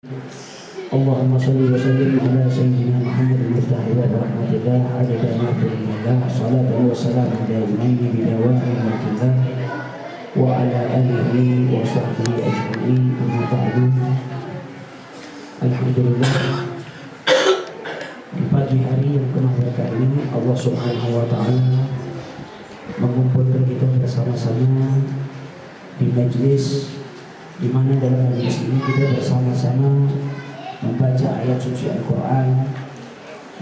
Allahumma salli wa sallim ala sayyidina Muhammad al-Muftahi wa rahmatillah adada ma fi ilmillah salatan wa salaman daimaini bidawami mulkillah wa ala alihi wa sahbihi ajma'in amma ba'du. Alhamdulillah, di pagi hari yang penuh berkah ini Allah Subhanahu wa taala mengumpulkan kita bersama-sama di majlis di mana dalam majlis ini kita bersama-sama membaca ayat suci Al-Quran.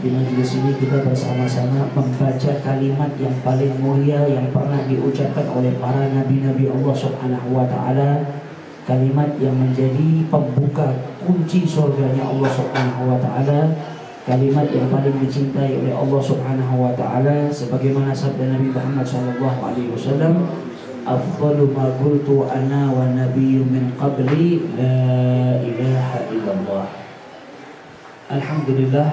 Di majlis ini kita bersama-sama membaca kalimat yang paling mulia yang pernah diucapkan oleh para nabi-nabi Allah Subhanahu wa taala, kalimat yang menjadi pembuka kunci surganya Allah Subhanahu wa taala, kalimat yang paling dicintai oleh Allah Subhanahu wa taala, sebagaimana sabda Nabi Muhammad sallallahu alaihi wasallam, afdalu ma qultu ana wa nabiyyu min qabli la ilaha illallah. Alhamdulillah,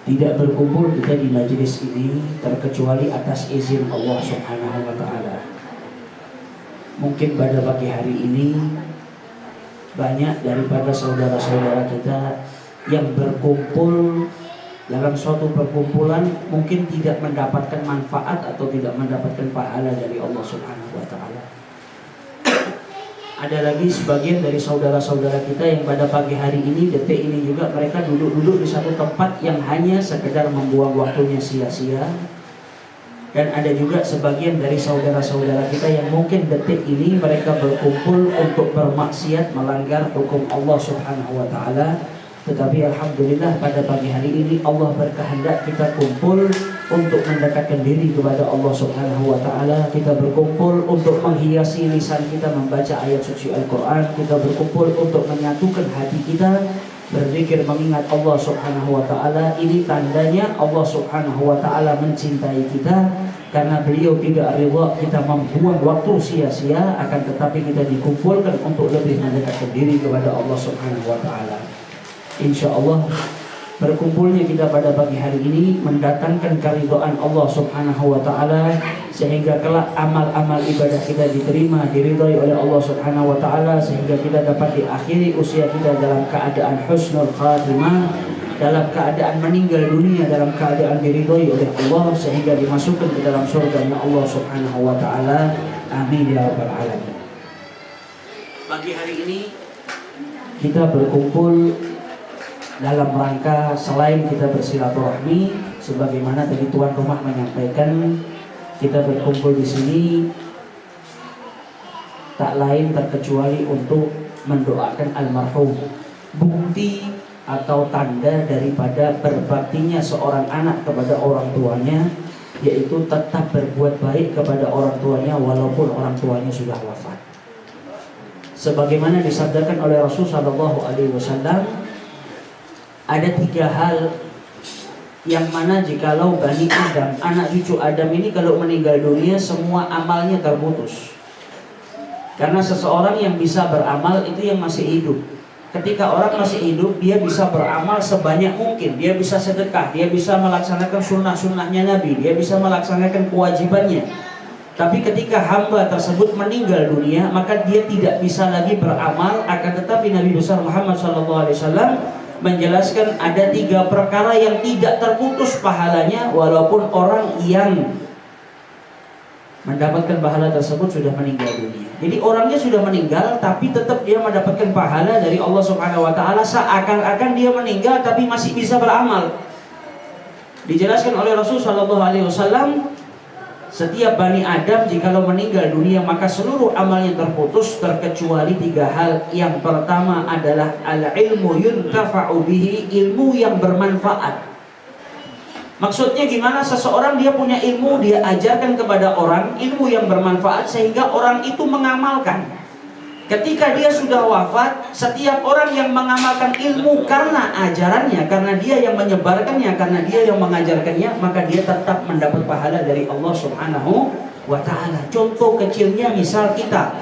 tidak berkumpul kita di majlis ini terkecuali atas izin Allah Subhanahu wa taala. Mungkin pada pagi hari ini banyak daripada saudara-saudara kita yang berkumpul dalam suatu perkumpulan mungkin tidak mendapatkan manfaat atau tidak mendapatkan pahala dari Allah Subhanahu wa taala. Ada lagi sebagian dari saudara-saudara kita yang pada pagi hari ini, detik ini juga mereka duduk-duduk di satu tempat yang hanya sekedar membuang waktunya sia-sia. Dan ada juga sebagian dari saudara-saudara kita yang mungkin detik ini mereka berkumpul untuk bermaksiat, melanggar hukum Allah Subhanahu wa taala. Tetapi alhamdulillah pada pagi hari ini Allah berkehendak kita kumpul untuk mendekatkan diri kepada Allah Subhanahu wa taala. Kita berkumpul untuk menghiasi lisan kita membaca ayat suci Al-Quran. Kita berkumpul untuk menyatukan hati kita berzikir mengingat Allah Subhanahu wa taala. Ini tandanya Allah Subhanahu wa taala mencintai kita, karena beliau tidak rela kita membuang waktu sia-sia, akan tetapi kita dikumpulkan untuk lebih mendekatkan diri kepada Allah Subhanahu wa taala. InsyaAllah berkumpulnya kita pada pagi hari ini mendatangkan keridhaan Allah Subhanahu wa taala, sehingga kelak amal-amal ibadah kita diterima, diridhai oleh Allah Subhanahu wa taala, sehingga kita dapat diakhiri usia kita dalam keadaan husnul khatimah, dalam keadaan meninggal dunia dalam keadaan diridhai oleh Allah, sehingga dimasukkan ke dalam surganya Allah Subhanahu wa taala. Amin ya rabbal alamin. Pagi hari ini kita berkumpul dalam rangka selain kita bersilaturahmi, sebagaimana tadi tuan rumah menyampaikan, kita berkumpul di sini tak lain terkecuali untuk mendoakan almarhum. Bukti atau tanda daripada berbaktinya seorang anak kepada orang tuanya, yaitu tetap berbuat baik kepada orang tuanya walaupun orang tuanya sudah wafat. Sebagaimana disabdakan oleh Rasulullah SAW, ada 3 hal yang mana jikalau Bani Adam, anak cucu Adam ini kalau meninggal dunia semua amalnya terputus. Karena seseorang yang bisa beramal itu yang masih hidup. Ketika orang masih hidup, dia bisa beramal sebanyak mungkin. Dia bisa sedekah, dia bisa melaksanakan sunnah-sunnahnya Nabi, dia bisa melaksanakan kewajibannya. Tapi ketika hamba tersebut meninggal dunia, maka dia tidak bisa lagi beramal. Akan tetapi Nabi besar Muhammad SAW menjelaskan ada 3 perkara yang tidak terputus pahalanya walaupun orang yang mendapatkan pahala tersebut sudah meninggal dunia. Jadi orangnya sudah meninggal tapi tetap dia mendapatkan pahala dari Allah Subhanahu wa taala, seakan-akan dia meninggal tapi masih bisa beramal. Dijelaskan oleh Rasul sallallahu alaihi wasallam, setiap Bani Adam jikalau meninggal dunia maka seluruh amalnya terputus terkecuali 3 hal. Yang pertama adalah al-ilmu yuntafa'u bihi, ilmu yang bermanfaat. Maksudnya gimana? Seseorang dia punya ilmu, dia ajarkan kepada orang ilmu yang bermanfaat sehingga orang itu mengamalkan. Ketika dia sudah wafat, setiap orang yang mengamalkan ilmu karena ajarannya, karena dia yang menyebarkannya, karena dia yang mengajarkannya, maka dia tetap mendapat pahala dari Allah Subhanahu wa ta'ala. Contoh kecilnya, misal kita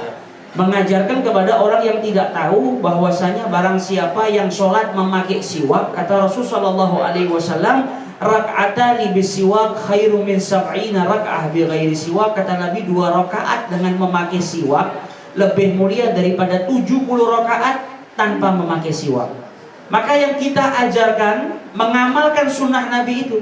mengajarkan kepada orang yang tidak tahu bahwasanya barang siapa yang sholat memakai siwak, kata Rasulullah SAW, rak'atani bisiwak khairu min sab'ina rak'ah bi ghairi siwak. Kata Nabi, 2 rakaat dengan memakai siwak lebih mulia daripada 70 rakaat tanpa memakai siwak. Maka yang kita ajarkan mengamalkan sunnah Nabi itu.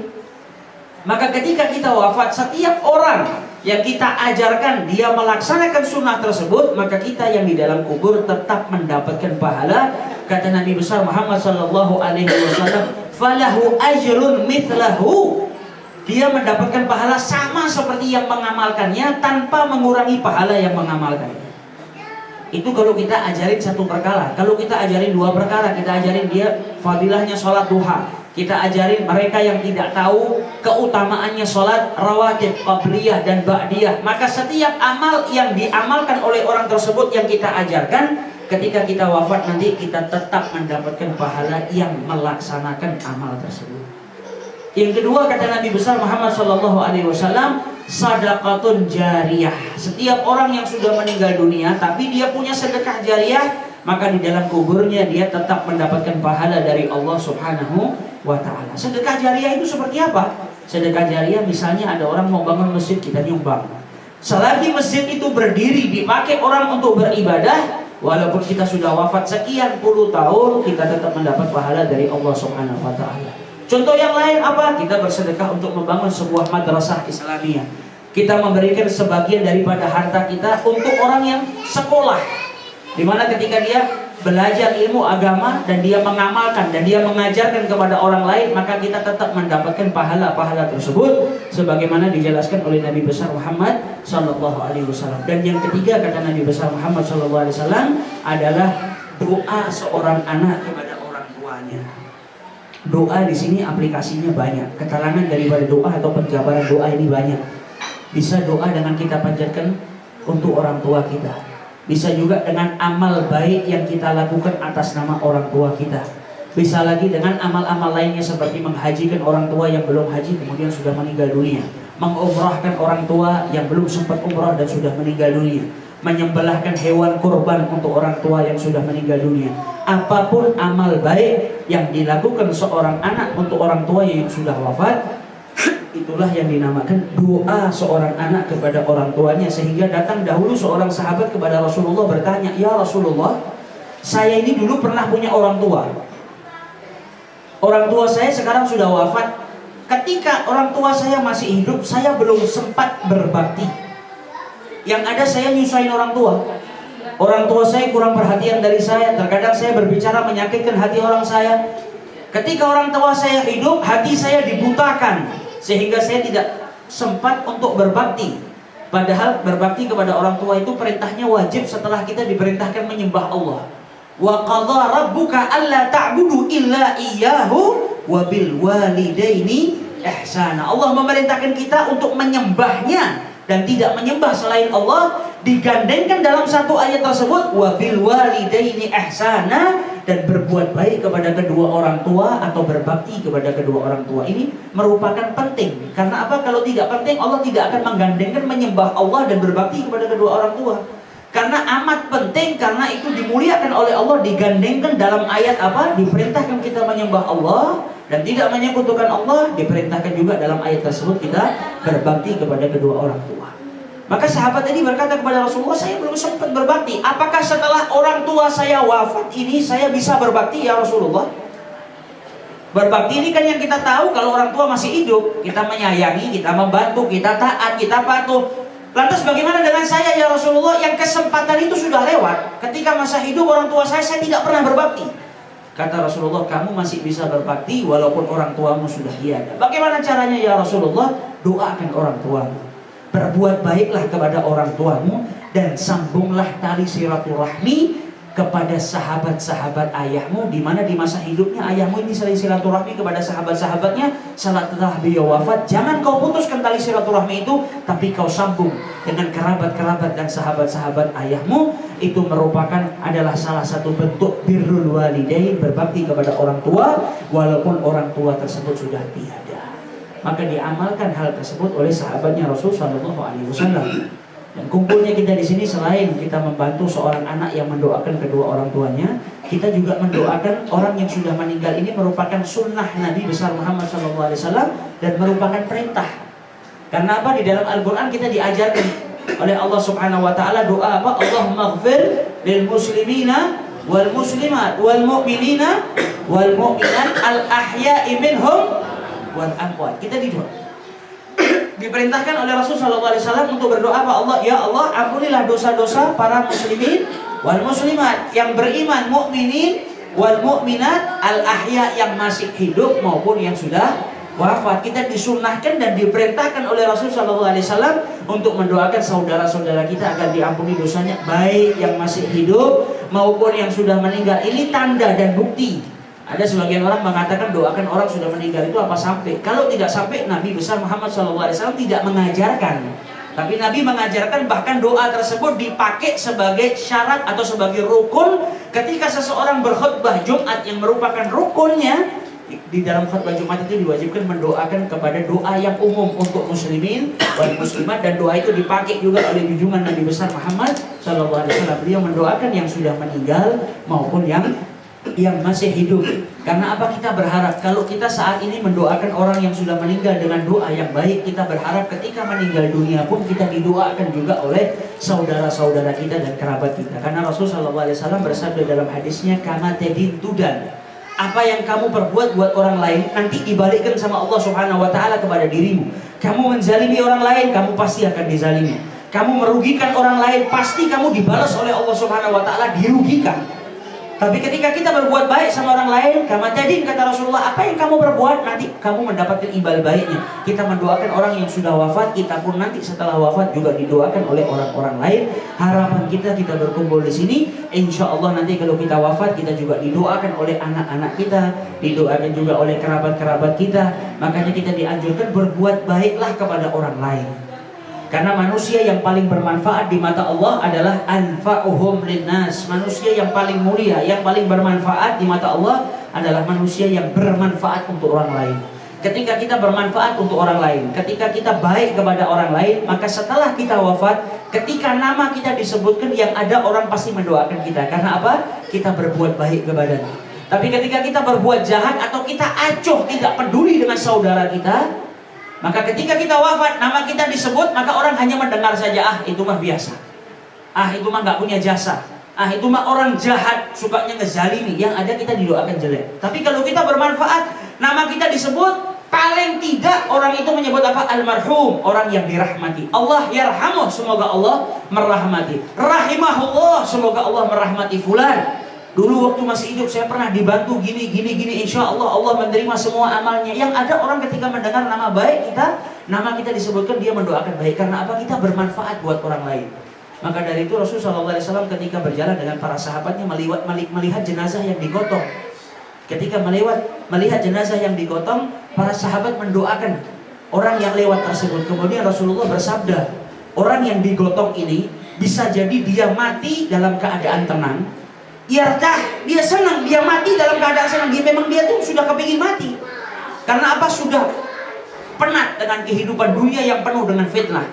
Maka ketika kita wafat, setiap orang yang kita ajarkan dia melaksanakan sunnah tersebut, maka kita yang di dalam kubur tetap mendapatkan pahala. Kata Nabi besar Muhammad sallallahu alaihi wasallam, "Falahu ajrun mithlahu." Dia mendapatkan pahala sama seperti yang mengamalkannya tanpa mengurangi pahala yang mengamalkannya. Itu kalau kita ajarin satu perkara. Kalau kita ajarin dua perkara, kita ajarin dia fadilahnya sholat duha, kita ajarin mereka yang tidak tahu keutamaannya sholat rawatib, qabliyah dan ba'diyah, maka setiap amal yang diamalkan oleh orang tersebut yang kita ajarkan, ketika kita wafat nanti kita tetap mendapatkan pahala yang melaksanakan amal tersebut. Yang kedua, kata Nabi besar Muhammad SAW, sadaqatun jariyah. Setiap orang yang sudah meninggal dunia tapi dia punya sedekah jariyah, maka di dalam kuburnya dia tetap mendapatkan pahala dari Allah Subhanahu wa ta'ala. Sedekah jariyah itu seperti apa? Sedekah jariyah misalnya ada orang mau bangun masjid, kita nyumbang. Selagi masjid itu berdiri dipakai orang untuk beribadah, walaupun kita sudah wafat sekian puluh tahun, kita tetap mendapat pahala dari Allah Subhanahu wa ta'ala. Contoh yang lain apa? Kita bersedekah untuk membangun sebuah madrasah Islamiyah. Kita memberikan sebagian daripada harta kita untuk orang yang sekolah, dimana ketika dia belajar ilmu agama dan dia mengamalkan dan dia mengajarkan kepada orang lain, maka kita tetap mendapatkan pahala-pahala tersebut sebagaimana dijelaskan oleh Nabi besar Muhammad sallallahu alaihi wasallam. Dan yang ketiga, kata Nabi besar Muhammad sallallahu alaihi wasallam, adalah doa seorang anak kepada orang tuanya. Doa di sini aplikasinya banyak. Keterangan daripada doa atau penjabaran doa ini banyak. Bisa doa dengan kita panjatkan untuk orang tua kita. Bisa juga dengan amal baik yang kita lakukan atas nama orang tua kita. Bisa lagi dengan amal-amal lainnya seperti menghajikan orang tua yang belum haji kemudian sudah meninggal dunia, mengumrahkan orang tua yang belum sempat umrah dan sudah meninggal dunia, menyembelihkan hewan kurban untuk orang tua yang sudah meninggal dunia. Apapun amal baik yang dilakukan seorang anak untuk orang tua yang sudah wafat, itulah yang dinamakan doa seorang anak kepada orang tuanya. Sehingga datang dahulu seorang sahabat kepada Rasulullah bertanya, "Ya Rasulullah, saya ini dulu pernah punya orang tua. Orang tua saya sekarang sudah wafat. Ketika orang tua saya masih hidup, saya belum sempat berbakti. Yang ada saya nyusahin orang tua. Orang tua saya kurang perhatian dari saya. Terkadang saya berbicara menyakitkan hati orang saya. Ketika orang tua saya hidup, hati saya dibutakan sehingga saya tidak sempat untuk berbakti. Padahal berbakti kepada orang tua itu perintahnya wajib setelah kita diperintahkan menyembah Allah. Wa qadha rabbuka alla ta'budu illa iyyahu wa bil walidaini ihsana. Allah memerintahkan kita untuk menyembahnya dan tidak menyembah selain Allah, digandengkan dalam satu ayat tersebut, wa bil walidaini ihsana, dan berbuat baik kepada kedua orang tua atau berbakti kepada kedua orang tua. Ini merupakan penting. Karena apa? Kalau tidak penting, Allah tidak akan menggandengkan menyembah Allah dan berbakti kepada kedua orang tua. Karena amat penting, karena itu dimuliakan oleh Allah, digandengkan dalam ayat apa? Diperintahkan kita menyembah Allah dan tidak menyekutukan Allah, diperintahkan juga dalam ayat tersebut kita berbakti kepada kedua orang tua. Maka sahabat tadi berkata kepada Rasulullah, saya belum sempat berbakti. Apakah setelah orang tua saya wafat ini saya bisa berbakti ya Rasulullah? Berbakti ini kan yang kita tahu kalau orang tua masih hidup, kita menyayangi, kita membantu, kita taat, kita patuh. Lantas bagaimana dengan saya ya Rasulullah yang kesempatan itu sudah lewat? Ketika masa hidup orang tua saya tidak pernah berbakti. Kata Rasulullah, kamu masih bisa berbakti walaupun orang tuamu sudah tiada. Bagaimana caranya ya Rasulullah? Doakan orang tuamu. Berbuat baiklah kepada orang tuamu dan sambunglah tali silaturahmi kepada sahabat-sahabat ayahmu, di mana di masa hidupnya ayahmu ini saling silaturahmi kepada sahabat-sahabatnya. Setelah beliau wafat, jangan kau putuskan tali silaturahmi itu, tapi kau sambung dengan kerabat-kerabat dan sahabat-sahabat ayahmu. Itu merupakan adalah salah satu bentuk birrul walidain, berbakti kepada orang tua walaupun orang tua tersebut sudah tiada. Maka diamalkan hal tersebut oleh sahabatnya Rasul sallallahu alaihi wasallam. Dan kumpulnya kita di sini, selain kita membantu seorang anak yang mendoakan kedua orang tuanya, kita juga mendoakan orang yang sudah meninggal. Ini merupakan sunnah Nabi besar Muhammad SAW dan merupakan perintah. Karena apa? Di dalam Al-Quran kita diajarkan oleh Allah Subhanahu Wa Taala doa apa? Allahumma ighfir lil muslimina wal muslimat wal mu'minina wal mu'minat al ahya'i minhum wal amwat. Kita diperintahkan oleh Rasul sallallahu alaihi wasallam untuk berdoa kepada Allah, ya Allah, ampunilah dosa-dosa para muslimin wal muslimat yang beriman, mukminin wal mu'minat al ahya yang masih hidup maupun yang sudah wafat. Kita disunnahkan dan diperintahkan oleh Rasul sallallahu alaihi wasallam untuk mendoakan saudara-saudara kita agar diampuni dosanya, baik yang masih hidup maupun yang sudah meninggal. Ini tanda dan bukti. Ada sebagian orang mengatakan doakan orang sudah meninggal itu apa sampai? Kalau tidak sampai, Nabi besar Muhammad SAW tidak mengajarkan. Tapi Nabi mengajarkan bahkan doa tersebut dipakai sebagai syarat atau sebagai rukun ketika seseorang berkhutbah Jumat yang merupakan rukunnya. Di dalam khutbah Jumat itu diwajibkan mendoakan kepada doa yang umum untuk muslimin wal muslimat, dan doa itu dipakai juga oleh junjungan Nabi besar Muhammad SAW. Beliau mendoakan yang sudah meninggal maupun yang masih hidup. Karena apa? Kita berharap kalau kita saat ini mendoakan orang yang sudah meninggal dengan doa yang baik, kita berharap ketika meninggal dunia pun kita didoakan juga oleh saudara-saudara kita dan kerabat kita. Karena Rasulullah SAW bersabda dalam hadisnya, kama tedin tudan, apa yang kamu perbuat buat orang lain nanti dibalikkan sama Allah Subhanahu wa taala kepada dirimu. Kamu menzalimi orang lain, kamu pasti akan dizalimi. Kamu merugikan orang lain, pasti kamu dibalas oleh Allah Subhanahu wa taala dirugikan. Tapi ketika kita berbuat baik sama orang lain, kama tadin, kata Rasulullah, apa yang kamu berbuat nanti kamu mendapatkan imbal baiknya. Kita mendoakan orang yang sudah wafat, kita pun nanti setelah wafat juga didoakan oleh orang-orang lain. Harapan kita berkumpul di sini, insya Allah nanti kalau kita wafat kita juga didoakan oleh anak-anak kita, didoakan juga oleh kerabat-kerabat kita. Makanya kita dianjurkan berbuat baiklah kepada orang lain. Karena manusia yang paling bermanfaat di mata Allah adalah anfa'uhum linnas. Manusia yang paling mulia, yang paling bermanfaat di mata Allah adalah manusia yang bermanfaat untuk orang lain. Ketika kita bermanfaat untuk orang lain, ketika kita baik kepada orang lain, maka setelah kita wafat, ketika nama kita disebutkan, yang ada orang pasti mendoakan kita. Karena apa? Kita berbuat baik kepadanya. Tapi ketika kita berbuat jahat atau kita acuh, tidak peduli dengan saudara kita, maka ketika kita wafat, nama kita disebut, maka orang hanya mendengar saja, itu mah biasa, itu mah gak punya jasa, itu mah orang jahat, sukanya ngezalimi. Yang ada kita didoakan jelek. Tapi kalau kita bermanfaat, nama kita disebut, paling tidak orang itu menyebut apa? Almarhum, orang yang dirahmati. Allah yarhamuh, semoga Allah merahmati. Rahimahullah, semoga Allah merahmati fulan. Dulu waktu masih hidup saya pernah dibantu gini, insya Allah Allah menerima semua amalnya. Yang ada orang ketika mendengar nama baik kita, nama kita disebutkan, dia mendoakan baik. Karena apa? Kita bermanfaat buat orang lain. Maka dari itu Rasulullah SAW ketika berjalan dengan para sahabatnya melihat jenazah yang digotong. Ketika melihat jenazah yang digotong, para sahabat mendoakan orang yang lewat tersebut. Kemudian Rasulullah bersabda, orang yang digotong ini bisa jadi dia mati dalam keadaan tenang. Yartah, dia senang, dia mati dalam keadaan senang. Memang dia tuh sudah kepingin mati. Karena apa? Sudah penat dengan kehidupan dunia yang penuh dengan fitnah,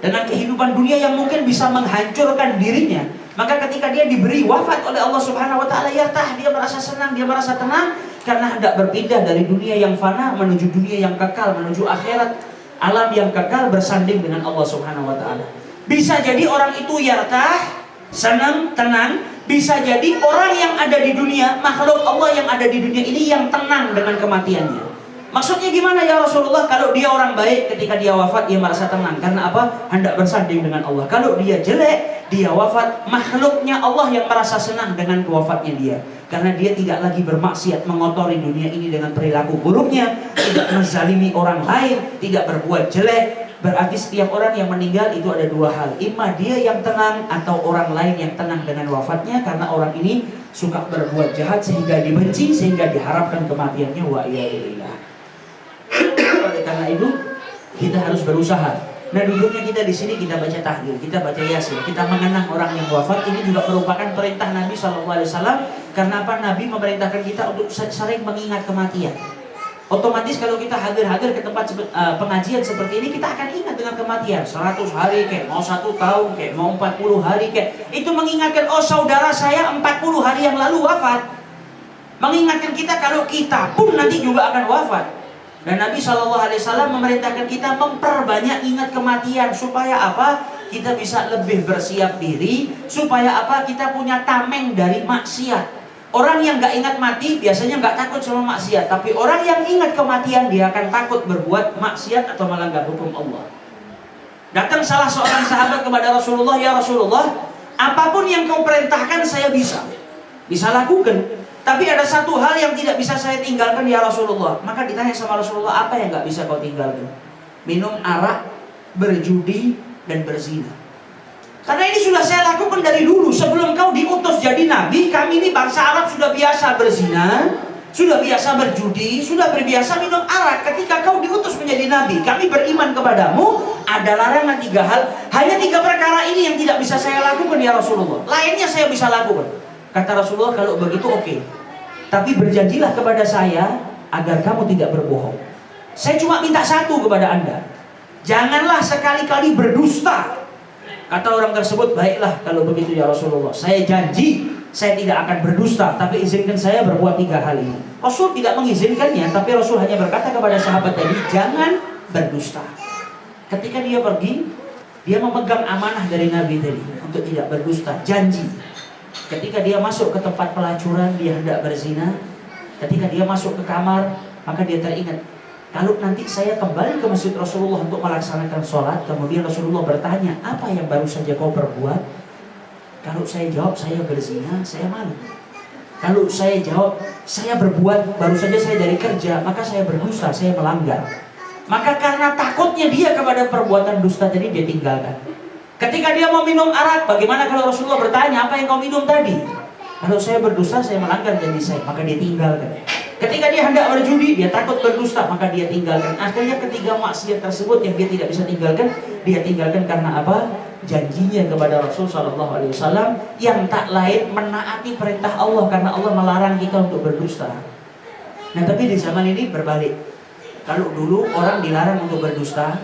dengan kehidupan dunia yang mungkin bisa menghancurkan dirinya. Maka ketika dia diberi wafat oleh Allah Subhanahu wa taala, yartah, dia merasa senang, dia merasa tenang, karena hendak berpindah dari dunia yang fana menuju dunia yang kekal, menuju akhirat, alam yang kekal, bersanding dengan Allah Subhanahu wa taala. Bisa jadi orang itu yartah, senang, tenang. Bisa jadi orang yang ada di dunia, makhluk Allah yang ada di dunia ini yang tenang dengan kematiannya. Maksudnya gimana ya Rasulullah? Kalau dia orang baik, ketika dia wafat dia merasa tenang. Karena apa? Hendak bersanding dengan Allah. Kalau dia jelek, dia wafat, makhluknya Allah yang merasa senang dengan wafatnya dia. Karena dia tidak lagi bermaksiat, mengotori dunia ini dengan perilaku buruknya, tidak menzalimi orang lain, tidak berbuat jelek. Berarti setiap orang yang meninggal itu ada dua hal. Ima dia yang tenang atau orang lain yang tenang dengan wafatnya. Karena orang ini suka berbuat jahat sehingga dibenci, sehingga diharapkan kematiannya. Wa iyadillah. Oleh karena itu kita harus berusaha. Nah, duduknya kita di sini, kita baca tahlil, kita baca yasin, kita mengenang orang yang wafat. Ini juga merupakan perintah Nabi SAW. Karena apa? Nabi memerintahkan kita untuk sering mengingat kematian. Otomatis kalau kita hadir ke tempat pengajian seperti ini, kita akan ingat dengan kematian. 100 hari kayak, mau 1 tahun kayak, mau 40 hari kayak. Itu mengingatkan, oh saudara saya 40 hari yang lalu wafat. Mengingatkan kita kalau kita pun nanti juga akan wafat. Dan Nabi SAW memerintahkan kita memperbanyak ingat kematian. Supaya apa? kita bisa lebih bersiap diri supaya apa? Kita punya tameng dari maksiat. Orang yang gak ingat mati biasanya gak takut sama maksiat, tapi orang yang ingat kematian dia akan takut berbuat maksiat atau melanggar hukum Allah. Datang salah seorang sahabat kepada Rasulullah, "Ya Rasulullah, apapun yang kau perintahkan saya bisa lakukan. Tapi ada satu hal yang tidak bisa saya tinggalkan ya Rasulullah." Maka ditanya sama Rasulullah, "Apa yang gak bisa kau tinggalkan?" "Minum arak, berjudi, dan berzina. Karena ini sudah saya lakukan dari dulu. Sebelum kau diutus jadi nabi, kami ini bangsa Arab sudah biasa berzina, sudah biasa berjudi, sudah berbiasa minum arak. Ketika kau diutus menjadi nabi, kami beriman kepadamu. Ada larangan 3 hal. Hanya 3 perkara ini yang tidak bisa saya lakukan ya Rasulullah. Lainnya saya bisa lakukan." Kata Rasulullah, "Kalau begitu oke. Tapi berjanjilah kepada saya agar kamu tidak berbohong. Saya cuma minta satu kepada Anda. Janganlah sekali-kali berdusta." Kata orang tersebut, "Baiklah kalau begitu ya Rasulullah. Saya janji saya tidak akan berdusta, tapi izinkan saya berbuat 3 hal ini." Rasul tidak mengizinkannya, tapi Rasul hanya berkata kepada sahabat tadi, "Jangan berdusta." Ketika dia pergi, dia memegang amanah dari Nabi tadi untuk tidak berdusta, janji. Ketika dia masuk ke tempat pelacuran, dia hendak berzina. Ketika dia masuk ke kamar, maka dia teringat, kalau nanti saya kembali ke masjid Rasulullah untuk melaksanakan sholat, kemudian Rasulullah bertanya, "Apa yang baru saja kau perbuat?" Kalau saya jawab saya berzina, saya malu. Kalau saya jawab saya berbuat, baru saja saya dari kerja, maka saya berdusta, saya melanggar. Maka karena takutnya dia kepada perbuatan dusta tadi, dia tinggalkan. Ketika dia mau minum arak, bagaimana kalau Rasulullah bertanya, "Apa yang kau minum tadi?" "Kalau saya berdusta, saya melanggar janji saya," maka dia tinggalkan. Ketika dia hendak berjudi, dia takut berdusta, maka dia tinggalkan. Akhirnya ketiga maksiat tersebut yang dia tidak bisa tinggalkan, dia tinggalkan karena apa? Janjinya kepada Rasul Shallallahu Alaihi Wasallam yang tak lain menaati perintah Allah, karena Allah melarang kita untuk berdusta. Nah, tapi di zaman ini berbalik. Kalau dulu orang dilarang untuk berdusta,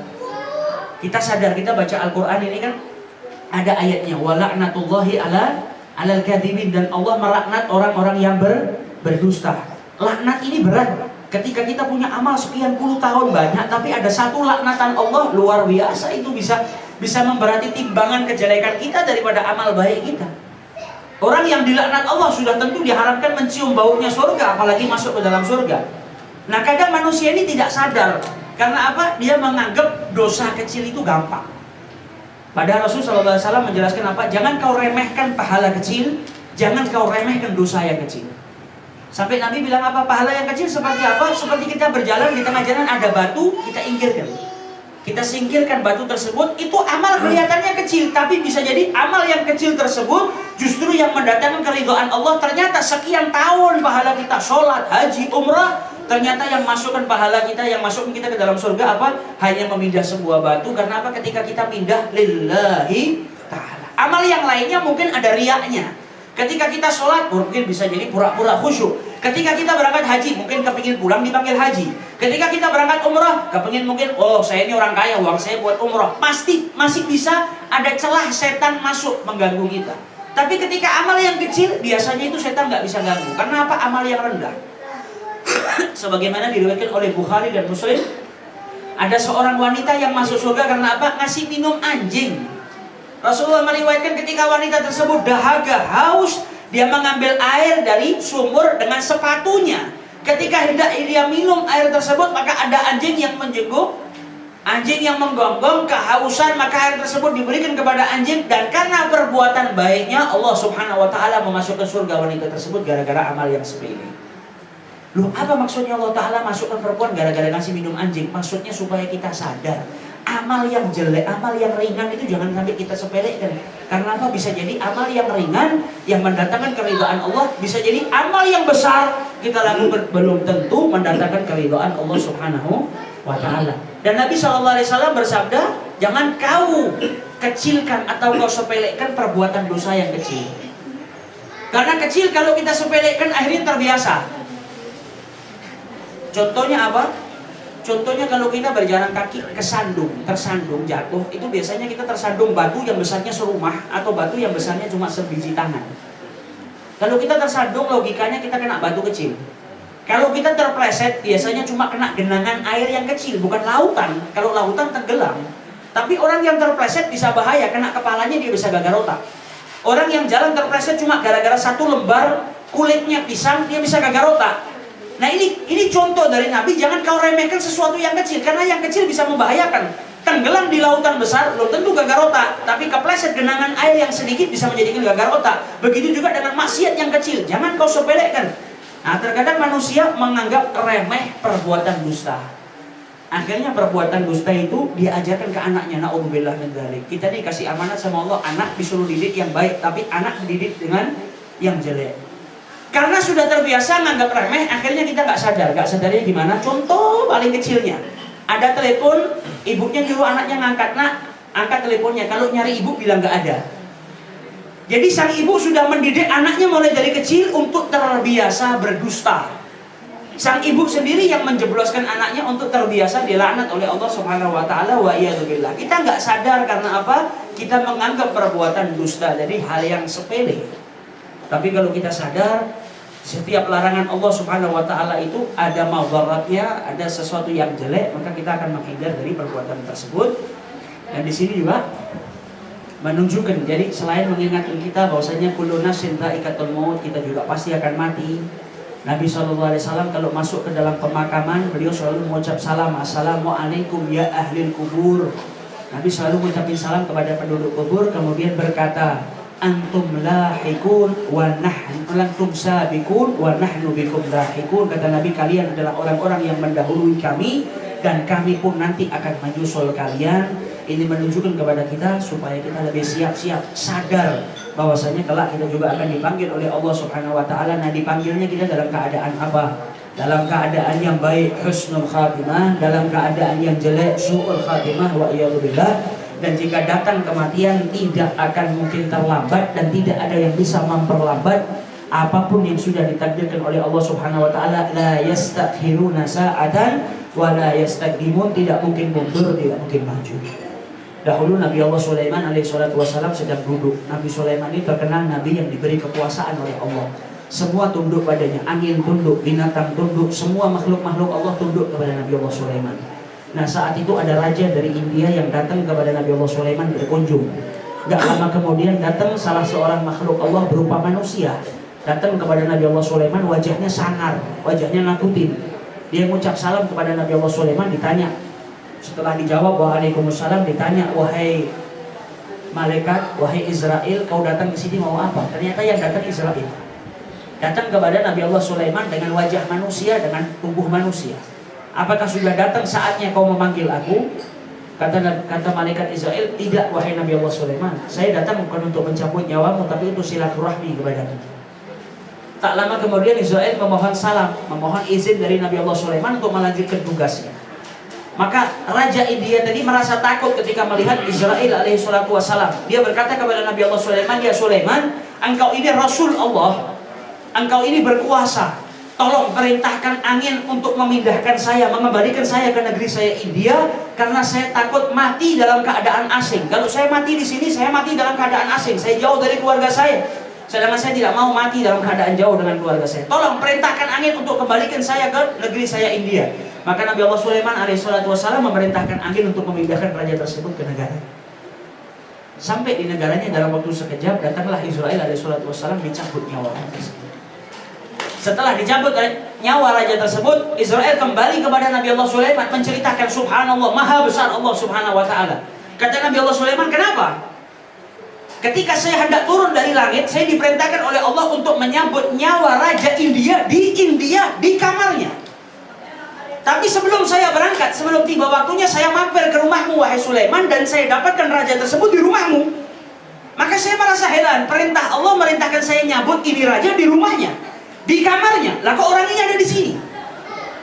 kita sadar, kita baca Al-Quran ini kan ada ayatnya, wala'natullahi alal kadhibin, dan Allah melaknat orang-orang yang berdusta. Laknat ini berat. Ketika kita punya amal sekian puluh tahun banyak, tapi ada satu laknatan Allah luar biasa, itu bisa memberati timbangan kejelekan kita daripada amal baik kita. Orang yang dilaknat Allah sudah tentu diharapkan mencium baunya surga, apalagi masuk ke dalam surga. Nah, kadang manusia ini tidak sadar. Karena apa? Dia menganggap dosa kecil itu gampang. Padahal Rasulullah SAW menjelaskan apa? Jangan kau remehkan pahala kecil, jangan kau remehkan dosa yang kecil. Sampai Nabi bilang apa? Pahala yang kecil seperti apa? Seperti kita berjalan di tengah jalan ada batu, kita inggirkan. Kita singkirkan batu tersebut, itu amal kelihatannya kecil, tapi bisa jadi amal yang kecil tersebut justru yang mendatangkan keridhaan Allah. Ternyata sekian tahun pahala kita, sholat, haji, umrah, ternyata yang masukkan pahala kita, yang masukkan kita ke dalam surga apa? Hanya memindah sebuah batu. Karena apa? Ketika kita pindah lillahi ta'ala. Amal yang lainnya mungkin ada riaknya. Ketika kita sholat mungkin bisa jadi pura-pura khusyuk. Ketika kita berangkat haji mungkin kepingin pulang dipanggil haji. Ketika kita berangkat umrah kepingin mungkin, oh saya ini orang kaya, uang saya buat umrah. Pasti masih bisa ada celah setan masuk mengganggu kita. Tapi ketika amal yang kecil biasanya itu setan nggak bisa ganggu. Karena apa? Amal yang rendah. Sebagaimana diriwayatkan oleh Bukhari dan Muslim, ada seorang wanita yang masuk surga karena apa? Ngasih minum anjing. Rasulullah meriwayatkan ketika wanita tersebut dahaga, haus, dia mengambil air dari sumur dengan sepatunya. Ketika hendak dia minum air tersebut, maka ada anjing yang menjenguk, anjing yang menggonggong, kehausan, maka air tersebut diberikan kepada anjing. Dan karena perbuatan baiknya, Allah Subhanahu wa Ta'ala memasukkan surga wanita tersebut gara-gara amal yang sepele. Loh, apa maksudnya Allah Ta'ala masukkan perempuan gara-gara ngasih minum anjing? Maksudnya supaya kita sadar, amal yang jelek, amal yang ringan itu jangan sampai kita sepelekan. Karena apa? Bisa jadi amal yang ringan yang mendatangkan keridhaan Allah, bisa jadi amal yang besar kita lakukan belum tentu mendatangkan keridhaan Allah Subhanahu wa Ta'ala. Dan Nabi SAW bersabda, jangan kau kecilkan atau kau sepelekan perbuatan dosa yang kecil. Karena kecil kalau kita sepelekan akhirnya terbiasa. Contohnya apa? Contohnya kalau kita berjalan kaki tersandung, jatuh, itu biasanya kita tersandung batu yang besarnya serumah atau batu yang besarnya cuma sebiji tangan. Kalau kita tersandung, logikanya kita kena batu kecil. Kalau kita terpleset, biasanya cuma kena genangan air yang kecil, bukan lautan. Kalau lautan tenggelam. Tapi orang yang terpleset bisa bahaya, kena kepalanya dia bisa gagal otak. Orang yang jalan terpleset cuma gara-gara satu lembar kulitnya pisang, dia bisa gagal otak. Nah ini contoh dari Nabi, jangan kau remehkan sesuatu yang kecil, karena yang kecil bisa membahayakan. Tenggelam di lautan besar, belum tentu gagal otak, tapi kepleset genangan air yang sedikit bisa menjadikan gagal otak. Begitu juga dengan maksiat yang kecil, jangan kau sepelekan. Nah, terkadang manusia menganggap remeh perbuatan dusta. Akhirnya perbuatan dusta itu diajarkan ke anaknya. Na'udzubillah min dzalik. Kita nih kasih amanat sama Allah, anak disuruh didik yang baik, tapi anak dididik dengan yang jelek. Karena sudah terbiasa nganggap remeh, akhirnya kita nggak sadar. Nggak sadarnya gimana? Contoh paling kecilnya. Ada telepon, ibunya nyuruh anaknya ngangkat, nak, angkat teleponnya. Kalau nyari ibu bilang nggak ada. Jadi sang ibu sudah mendidik anaknya mulai dari kecil untuk terbiasa berdusta. Sang ibu sendiri yang menjebloskan anaknya untuk terbiasa dilaknat oleh Allah Subhanahu wa taala, wa iyadzubillah. Kita nggak sadar karena apa? Kita menganggap perbuatan dusta jadi hal yang sepele. Tapi kalau kita sadar, setiap larangan Allah Subhanahu wa taala itu ada madaratnya, ada sesuatu yang jelek, maka kita akan menghindar dari perbuatan tersebut. Dan di sini juga menunjukkan, jadi selain mengingatkan kita bahwasanya kullu nafsin dha'iqatul maut, kita juga pasti akan mati. Nabi SAW kalau masuk ke dalam pemakaman, beliau selalu mengucap salam, assalamualaikum ya ahlil kubur. Nabi selalu mengucapkan salam kepada penduduk kubur, kemudian berkata, antum lahikun wa nahnu lantum sabiqun wa nahnu bikum lahikun. Kata Nabi, kalian adalah orang-orang yang mendahului kami dan kami pun nanti akan menyusul kalian. Ini menunjukkan kepada kita supaya kita lebih siap-siap, sadar bahwasanya kelak kita juga akan dipanggil oleh Allah Subhanahu wa taala. Nah, dipanggilnya kita dalam keadaan apa? Dalam keadaan yang baik, husnul khatimah, dalam keadaan yang jelek, su'ul khatimah, wa iyadzubillah. Dan jika datang kematian tidak akan mungkin terlambat dan tidak ada yang bisa memperlambat apapun yang sudah ditakdirkan oleh Allah Subhanahu wa taala. La yastakhiruna sa'atan wa la yastaqdimun, tidak mungkin mundur, tidak mungkin maju. Dahulu Nabi Allah Sulaiman alaihissalatu wassalam sedang duduk. Nabi Sulaiman ini terkenal Nabi yang diberi kekuasaan oleh Allah. Semua tunduk padanya, angin tunduk, binatang tunduk, semua makhluk-makhluk Allah tunduk kepada Nabi Allah Sulaiman. Nah, saat itu ada raja dari India yang datang kepada Nabi Allah Sulaiman berkunjung. Gak lama kemudian datang salah seorang makhluk Allah berupa manusia. Datang kepada Nabi Allah Sulaiman, wajahnya sangar, wajahnya nakutin. Dia mengucap salam kepada Nabi Allah Sulaiman, ditanya. Setelah dijawab waalaikumsalam, ditanya, wahai malaikat, wahai Israel, kau datang ke sini mau apa? Ternyata yang datang Israel. Datang kepada Nabi Allah Sulaiman dengan wajah manusia, dengan tubuh manusia. Apakah sudah datang saatnya kau memanggil aku? Kata malaikat Israel, tidak wahai Nabi Allah Sulaiman. Saya datang bukan untuk mencabut nyawamu, tapi untuk silaturahmi kepadamu. Tak lama kemudian Israel memohon salam, memohon izin dari Nabi Allah Sulaiman untuk melanjutkan tugasnya. Maka Raja India tadi merasa takut ketika melihat Israel alaihissalatu wassalam. Dia berkata kepada Nabi Allah Sulaiman, ya Sulaiman, engkau ini Rasul Allah, engkau ini berkuasa. Tolong perintahkan angin untuk memindahkan saya, mengembalikan saya ke negeri saya India, karena saya takut mati dalam keadaan asing. Kalau saya mati di sini, saya mati dalam keadaan asing. Saya jauh dari keluarga saya. Sedangkan saya tidak mau mati dalam keadaan jauh dengan keluarga saya. Tolong perintahkan angin untuk kembalikan saya ke negeri saya India. Maka Nabi Allah Sulaiman alaihissalatu wassalam memerintahkan angin untuk memindahkan raja tersebut ke negara. Sampai di negaranya dalam waktu sekejap, datanglah Israel alaihissalatu wassalam dicabut nyawa. Setelah dicabut nyawa raja tersebut, Israel kembali kepada Nabi Allah Sulaiman menceritakan, subhanallah, maha besar Allah Subhanahu wa taala. Kata Nabi Allah Sulaiman, kenapa? Ketika saya hendak turun dari langit, saya diperintahkan oleh Allah untuk menyambut nyawa raja India di kamarnya. Tapi sebelum saya berangkat, sebelum tiba waktunya, saya mampir ke rumahmu wahai Sulaiman, dan saya dapatkan raja tersebut di rumahmu. Maka saya merasa heran, perintah Allah merintahkan saya nyambut ini raja di rumahnya, di kamarnya. Lah kok orang ini ada di sini?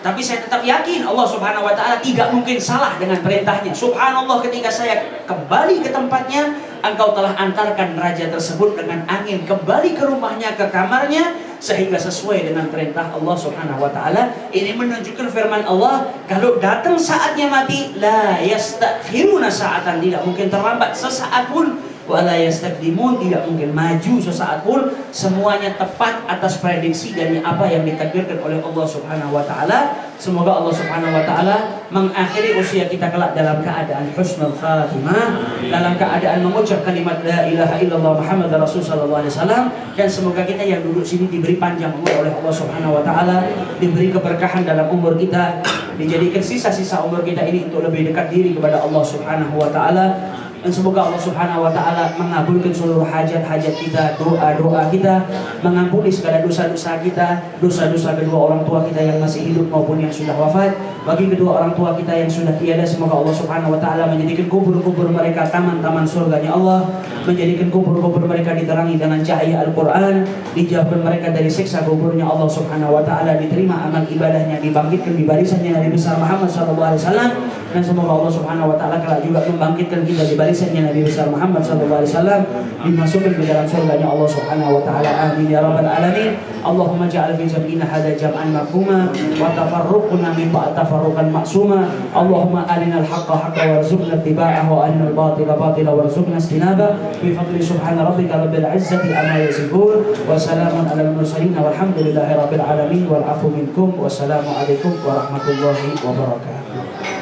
Tapi saya tetap yakin Allah Subhanahu wa taala tidak mungkin salah dengan perintahnya. Subhanallah, ketika saya kembali ke tempatnya, engkau telah antarkan raja tersebut dengan angin kembali ke rumahnya, ke kamarnya, sehingga sesuai dengan perintah Allah Subhanahu wa taala. Ini menunjukkan firman Allah, kalau datang saatnya mati, la yastakhiruna sa'atan, tidak mungkin terlambat sesaat pun, wala yastaqdimun, tidak mungkin maju sesaat pun. Semuanya tepat atas prediksi dari apa yang ditakdirkan oleh Allah Subhanahu wa taala. Semoga Allah Subhanahu wa taala mengakhiri usia kita kelak dalam keadaan husnul khatimah, dalam keadaan mengucap kalimat la ilaha illallah Muhammadar Rasul sallallahu alaihi wasallam, dan semoga kita yang duduk sini diberi panjang umur oleh Allah Subhanahu wa taala, diberi keberkahan dalam umur kita, dijadikan sisa-sisa umur kita ini untuk lebih dekat diri kepada Allah Subhanahu wa taala. Dan semoga Allah Subhanahu wa taala mengabulkan seluruh hajat-hajat kita, doa-doa kita, mengampuni segala dosa-dosa kita, dosa-dosa kedua orang tua kita yang masih hidup maupun yang sudah wafat. Bagi kedua orang tua kita yang sudah tiada, semoga Allah Subhanahu wa taala menjadikan kubur-kubur mereka taman-taman surganya Allah, menjadikan kubur-kubur mereka diterangi dengan cahaya Al-Qur'an, dijauhkan mereka dari siksa kuburnya Allah Subhanahu wa taala, diterima amal ibadahnya, dibangkitkan di barisannya Nabi besar Muhammad sallallahu alaihi wasallam, dan semoga Allah Subhanahu wa taala kelak juga membangkitkan kita di barisannya Nabi besar Muhammad sallallahu alaihi wasallam, dimasukkan ke dalam surganya Allah Subhanahu wa taala. Amin ya rabbal alamin. Allahumma ja'al fi jam'ina hadza jam'an marhuma wa tafarruqna min ba'd tafarruqan ma'suma. Allahumma arinal haqqa haqqan warzuqna ittiba'ahu wa arinal batila batila warzuqna istinaba. Bi fadli subhana rabbika rabbil izzati amma yasifun wa salamun alal mursalin walhamdulillahi rabbil alamin wal afu minkum. Wassalamu alaikum warahmatullahi wabarakatuh.